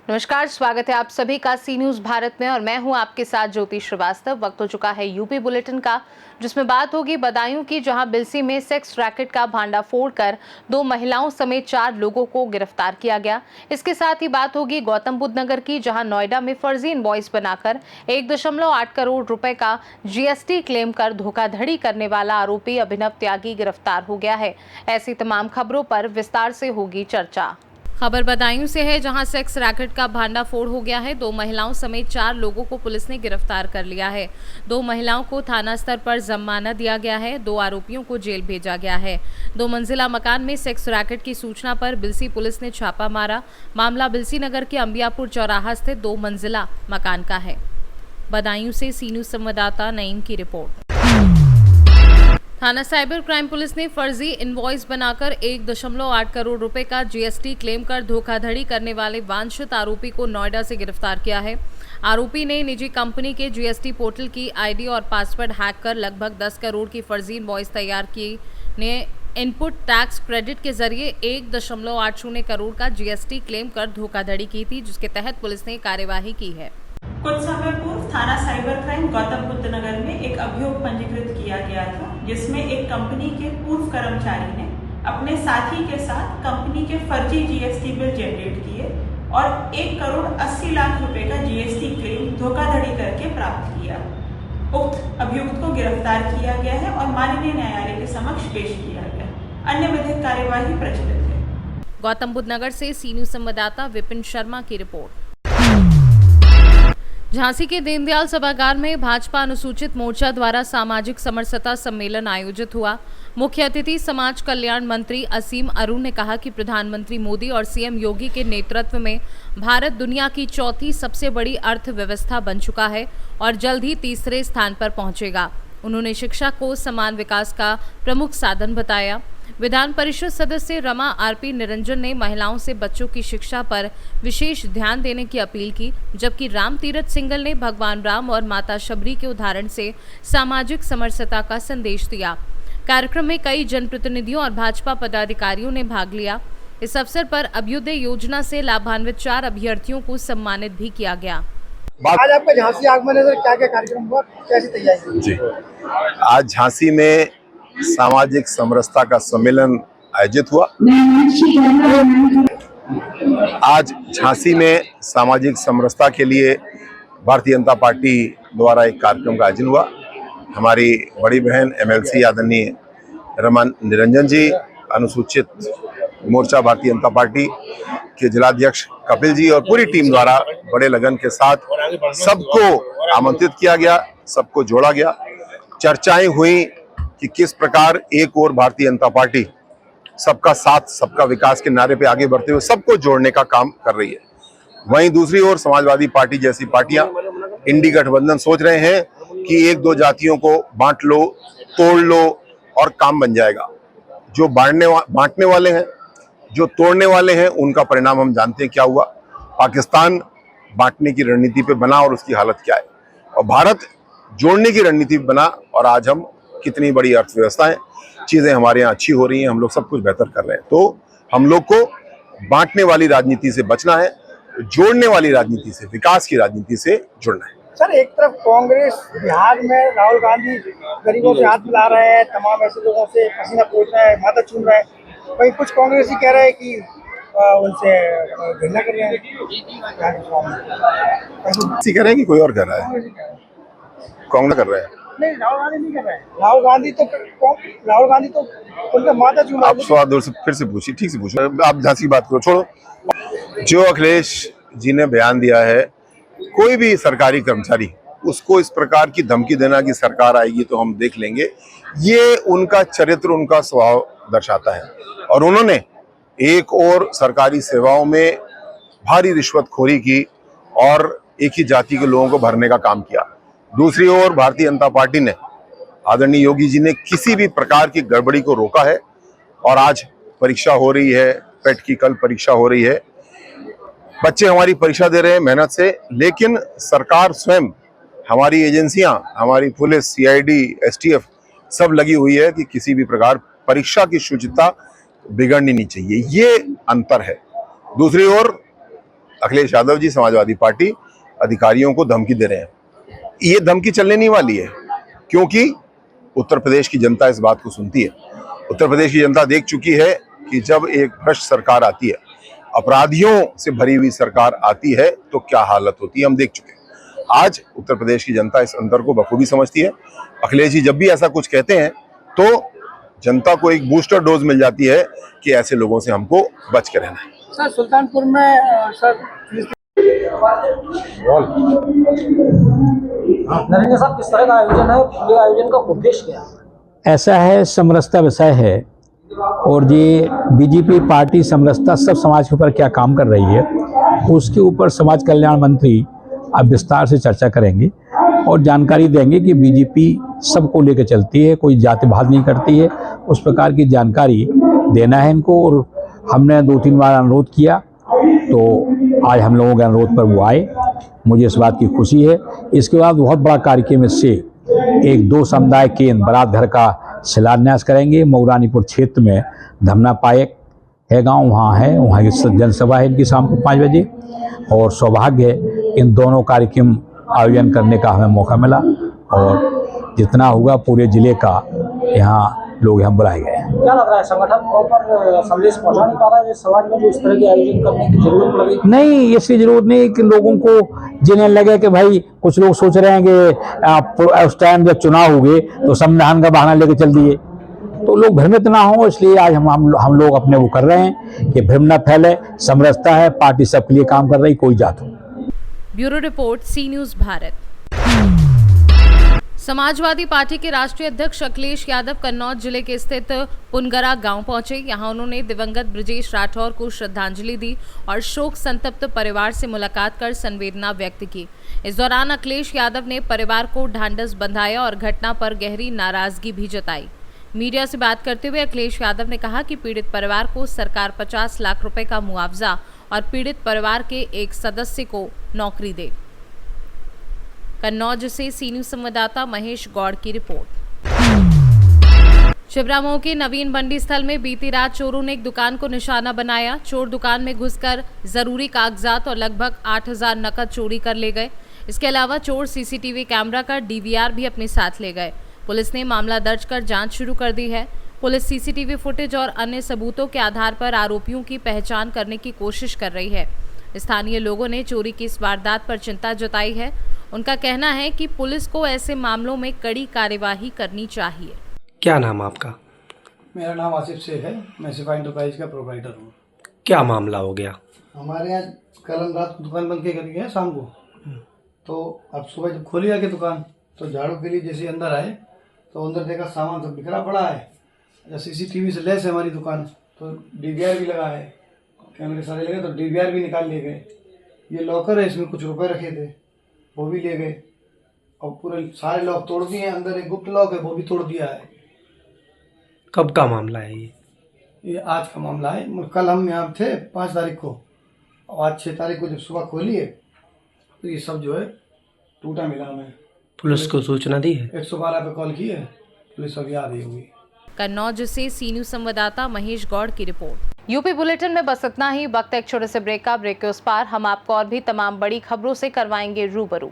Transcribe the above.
नमस्कार, स्वागत है आप सभी का सी न्यूज भारत में और मैं हूं आपके साथ ज्योति श्रीवास्तव। वक्त हो चुका है यूपी बुलेटिन का, जिसमें बात होगी बदायूं की, जहां बिलसी में सेक्स रैकेट का भांडाफोड़ कर 2 महिलाओं समेत 4 लोगों को गिरफ्तार किया गया। इसके साथ ही बात होगी गौतम बुद्ध नगर की, जहां नोएडा में फर्जी इनवॉइस बनाकर 1.8 करोड़ रुपए का जीएसटी क्लेम कर धोखाधड़ी करने वाला आरोपी अभिनव त्यागी गिरफ्तार हो गया है। ऐसी तमाम खबरों पर विस्तार से होगी चर्चा। खबर बदायूं से है, जहां सेक्स रैकेट का भांडाफोड़ हो गया है। 2 महिलाओं समेत 4 लोगों को पुलिस ने गिरफ्तार कर लिया है। 2 महिलाओं को थाना स्तर पर जमानत दिया गया है। 2 आरोपियों को जेल भेजा गया है। 2 मंजिला मकान में सेक्स रैकेट की सूचना पर बिलसी पुलिस ने छापा मारा। मामला बिलसी नगर के अंबियापुर चौराहा स्थित 2 मंजिला मकान का है। बदायूं से सी न्यूज संवाददाता नईम की रिपोर्ट। थाना साइबर क्राइम पुलिस ने फर्जी इनवॉइस बनाकर 1.8 करोड़ रुपए का जीएसटी क्लेम कर धोखाधड़ी करने वाले वांछित आरोपी को नोएडा से गिरफ्तार किया है। आरोपी ने निजी कंपनी के जीएसटी पोर्टल की आईडी और पासवर्ड हैक कर लगभग 10 करोड़ की फर्जी इनवॉइस तैयार की ने इनपुट टैक्स क्रेडिट के जरिए 1.80 करोड़ का जीएसटी क्लेम कर धोखाधड़ी की थी, जिसके तहत पुलिस ने कार्यवाही की है। कुछ समय पूर्व थाना साइबर क्राइम गौतम बुद्ध नगर में एक अभियोग पंजीकृत किया गया था, जिसमें एक कंपनी के पूर्व कर्मचारी ने अपने साथी के साथ कंपनी के फर्जी जीएसटी बिल जनरेट किए और 1 करोड़ 80 लाख रुपए का जीएसटी क्लेम धोखाधड़ी करके प्राप्त किया। उक्त अभियुक्त को गिरफ्तार किया गया है और माननीय न्यायालय के समक्ष पेश किया गया। अन्य विधिक कार्यवाही प्रचलित है। गौतम बुद्ध नगर से सी न्यूज संवाददाता विपिन शर्मा की रिपोर्ट। झांसी के दीनदयाल सभागार में भाजपा अनुसूचित मोर्चा द्वारा सामाजिक समरसता सम्मेलन आयोजित हुआ। मुख्य अतिथि समाज कल्याण मंत्री असीम अरुण ने कहा कि प्रधानमंत्री मोदी और सीएम योगी के नेतृत्व में भारत दुनिया की 4थी सबसे बड़ी अर्थव्यवस्था बन चुका है और जल्द ही 3रे स्थान पर पहुंचेगा। उन्होंने शिक्षा को समान विकास का प्रमुख साधन बताया। विधान परिषद सदस्य रमा आरपी निरंजन ने महिलाओं से बच्चों की शिक्षा पर विशेष ध्यान देने की अपील की, जबकि राम तीरथ सिंगल ने भगवान राम और माता शबरी के उदाहरण से सामाजिक समरसता का संदेश दिया। कार्यक्रम में कई जनप्रतिनिधियों और भाजपा पदाधिकारियों ने भाग लिया। इस अवसर पर अभ्युदय योजना से लाभान्वित 4 अभ्यर्थियों को सम्मानित भी किया गया। आज आपका झांसी आगमन है, क्या-क्या कार्यक्रम हुआ, कैसी तैयारी? जी, आज झांसी में सामाजिक समरसता का सम्मेलन आयोजित हुआ। आज झांसी में सामाजिक समरसता के लिए भारतीय जनता पार्टी द्वारा एक कार्यक्रम का आयोजन हुआ। हमारी बड़ी बहन एमएलसी आदरणीय रमा निरंजन जी, अनुसूचित मोर्चा भारतीय जनता पार्टी के जिलाध्यक्ष कपिल जी और पूरी टीम द्वारा बड़े लगन के साथ सबको आमंत्रित किया गया, सबको जोड़ा गया। चर्चाएं हुई कि किस प्रकार एक और भारतीय जनता पार्टी सबका साथ सबका विकास के नारे पे आगे बढ़ते हुए सबको जोड़ने का काम कर रही है। वहीं दूसरी ओर समाजवादी पार्टी जैसी पार्टियां इंडी गठबंधन सोच रहे हैं कि 1-2 जातियों को बांट लो, तोड़ लो और काम बन जाएगा। जो बांटने वाले हैं, जो तोड़ने वाले हैं, उनका परिणाम हम जानते हैं क्या हुआ। पाकिस्तान बांटने की रणनीति पे बना और उसकी हालत क्या है, और भारत जोड़ने की रणनीति पे बना और आज हम कितनी बड़ी अर्थव्यवस्था है, चीजें हमारे यहाँ अच्छी हो रही हैं, हम लोग सब कुछ बेहतर कर रहे हैं। तो हम लोग को बांटने वाली राजनीति से बचना है, जोड़ने वाली राजनीति से, विकास की राजनीति से जुड़ना है। सर, एक तरफ कांग्रेस बिहार में राहुल गांधी गरीबों से हाथ मिला रहे हैं, तमाम ऐसे लोगों से पसीना पोंछ रहे हैं, माथा चूम रहे हैं। वहीं कुछ कांग्रेसी कह रहे हैं कि उनसे घृणा कर रहे हैं। ऐसी कह रहे हैं कि कोई और कर रहा है, कांग्रेस कर रहा है। नहीं, राहुल गांधी नहीं कर रहे हैं। राहुल गांधी तो उनका माथा चूम। आप सवाल दूर से फिर से पूछिए, ठीक से पूछिए, आप झांसी की बात करो, छोड़ो। जो अखिलेश जी ने बयान दिया है, कोई भी सरकारी कर्मचारी उसको इस प्रकार की धमकी देना कि सरकार आएगी तो हम देख लेंगे, ये उनका चरित्र, उनका स्वभाव दर्शाता है। और उन्होंने एक और सरकारी सेवाओं में भारी रिश्वतखोरी की और एक ही जाति के लोगों को भरने का काम किया। दूसरी ओर भारतीय जनता पार्टी ने, आदरणीय योगी जी ने किसी भी प्रकार की गड़बड़ी को रोका है और आज परीक्षा हो रही है, पेट की कल परीक्षा हो रही है, बच्चे हमारी परीक्षा दे रहे हैं मेहनत से, लेकिन सरकार स्वयं, हमारी एजेंसियां, हमारी पुलिस, सीआईडी, एसटीएफ सब लगी हुई है कि किसी भी प्रकार परीक्षा की शुचिता बिगड़नी नहीं चाहिए, ये अंतर है। दूसरी ओर अखिलेश यादव जी समाजवादी पार्टी अधिकारियों को धमकी दे रहे हैं। ये धमकी चलने नहीं वाली है, क्योंकि उत्तर प्रदेश की जनता इस बात को सुनती है। उत्तर प्रदेश की जनता देख चुकी है कि जब एक भ्रष्ट सरकार आती है, अपराधियों से भरी हुई सरकार आती है, तो क्या हालत होती है हम देख चुके हैं। आज उत्तर प्रदेश की जनता इस अंतर को बखूबी समझती है। अखिलेश जी जब भी ऐसा कुछ कहते हैं तो जनता को एक बूस्टर डोज मिल जाती है कि ऐसे लोगों से हमको बच के रहना है। सर सुल्तानपुर में सर नरेंद्र साहब, किस तरह का आयोजन है? ये आयोजन का उद्देश्य क्या है? ऐसा है, समरसता विषय है और ये बीजेपी पार्टी समरसता सब समाज के ऊपर क्या काम कर रही है उसके ऊपर समाज कल्याण मंत्री अब विस्तार से चर्चा करेंगे और जानकारी देंगे कि बीजेपी सबको लेकर चलती है, कोई जातिवाद नहीं करती है। उस प्रकार की जानकारी देना है इनको और हमने 2-3 बार अनुरोध किया तो आज हम लोगों के अनुरोध पर वो आए। मुझे इस बात की खुशी है। इसके बाद बहुत बड़ा कार्यक्रम इससे एक 2 समुदाय केंद्र बारात घर का शिलान्यास करेंगे। मऊरानीपुर क्षेत्र में धमना पायक है गांव, वहाँ की जनसभा है इनकी शाम को 5 बजे और सौभाग्य है इन दोनों कार्यक्रम आयोजन करने का हमें मौका मिला और जितना होगा पूरे जिले का यहाँ लोग यहाँ बुलाए गए हैं। क्या लग रहा है, संगठन प्रॉपर संदेश पहुंचा नहीं पा रहा है समाज में जो इस तरह के आयोजन करने की जरूरत पड़ गई? नहीं, इसकी जरूरत नहीं कि लोगों को जिन्हें लगे कि भाई कुछ लोग सोच रहे हैं कि उस टाइम जब चुनाव हुए तो संविधान का बहाना लेके चल दिए, तो लोग भ्रमित ना हो, इसलिए आज हम लोग अपने वो कर रहे हैं कि भ्रम न फैले। समरसता है, पार्टी सबके लिए काम कर रही, कोई जात हो। ब्यूरो रिपोर्ट, सी न्यूज भारत। समाजवादी पार्टी के राष्ट्रीय अध्यक्ष अखिलेश यादव कन्नौज जिले के स्थित पुनगरा गांव पहुंचे। यहां उन्होंने दिवंगत ब्रजेश राठौर को श्रद्धांजलि दी और शोक संतप्त परिवार से मुलाकात कर संवेदना व्यक्त की। इस दौरान अखिलेश यादव ने परिवार को ढांढस बंधाया और घटना पर गहरी नाराजगी भी जताई। मीडिया से बात करते हुए अखिलेश यादव ने कहा कि पीड़ित परिवार को सरकार 50 लाख रुपए का मुआवजा और पीड़ित परिवार के एक सदस्य को नौकरी दे। कन्नौज से सी न्यूज संवाददाता महेश गौड़ की रिपोर्ट। छिबरामऊ के नवीन बंडी स्थल में बीती रात चोरों ने एक दुकान को निशाना बनाया। चोर दुकान में घुसकर जरूरी कागजात और लगभग 8,000 नकद चोरी कर ले गए। इसके अलावा चोर सीसीटीवी कैमरा का डीवीआर भी अपने साथ ले गए। पुलिस ने मामला दर्ज कर जांच शुरू कर दी है। पुलिस सीसीटीवी फुटेज और अन्य सबूतों के आधार पर आरोपियों की पहचान करने की कोशिश कर रही है। स्थानीय लोगों ने चोरी की इस वारदात पर चिंता जताई है। उनका कहना है कि पुलिस को ऐसे मामलों में कड़ी कार्यवाही करनी चाहिए। क्या नाम आपका? मेरा नाम आसिफ शेख है, मैं सिफा एंटरप्राइज का प्रोप्राइटर हूँ। क्या मामला हो गया? हमारे यहाँ कल रात को दुकान बंद के करी है शाम को, तो अब सुबह जब खोली आके दुकान तो झाड़ू के लिए जैसे अंदर आए तो अंदर देखा सामान सब बिखरा पड़ा है। जब सीसीटीवी से लेस है हमारी दुकान तो डीवीआर भी लगा है, कैमरे सारे लगे तो डीवीआर भी निकाल लिए गए। ये लॉकर है, इसमें कुछ रुपए रखे थे वो भी ले गए और पूरे सारे लॉक तोड़ दिए। अंदर एक गुप्त लॉक है वो भी तोड़ दिया है। कब का मामला है ये आज का मामला है। कल हम यहाँ थे 5 तारीख को और आज 6 तारीख को जब सुबह खोली है तो ये सब जो है टूटा मिला हमें। पुलिस को सूचना दी है? 112 पे कॉल की है, पुलिस अभी आ रही होगी। कन्नौज से सी न्यूज संवाददाता महेश गौड़ की रिपोर्ट। यूपी बुलेटिन में बस इतना ही। वक्त एक छोटे से ब्रेक का। ब्रेक के उस पार हम आपको और भी तमाम बड़ी खबरों से करवाएंगे रूबरू।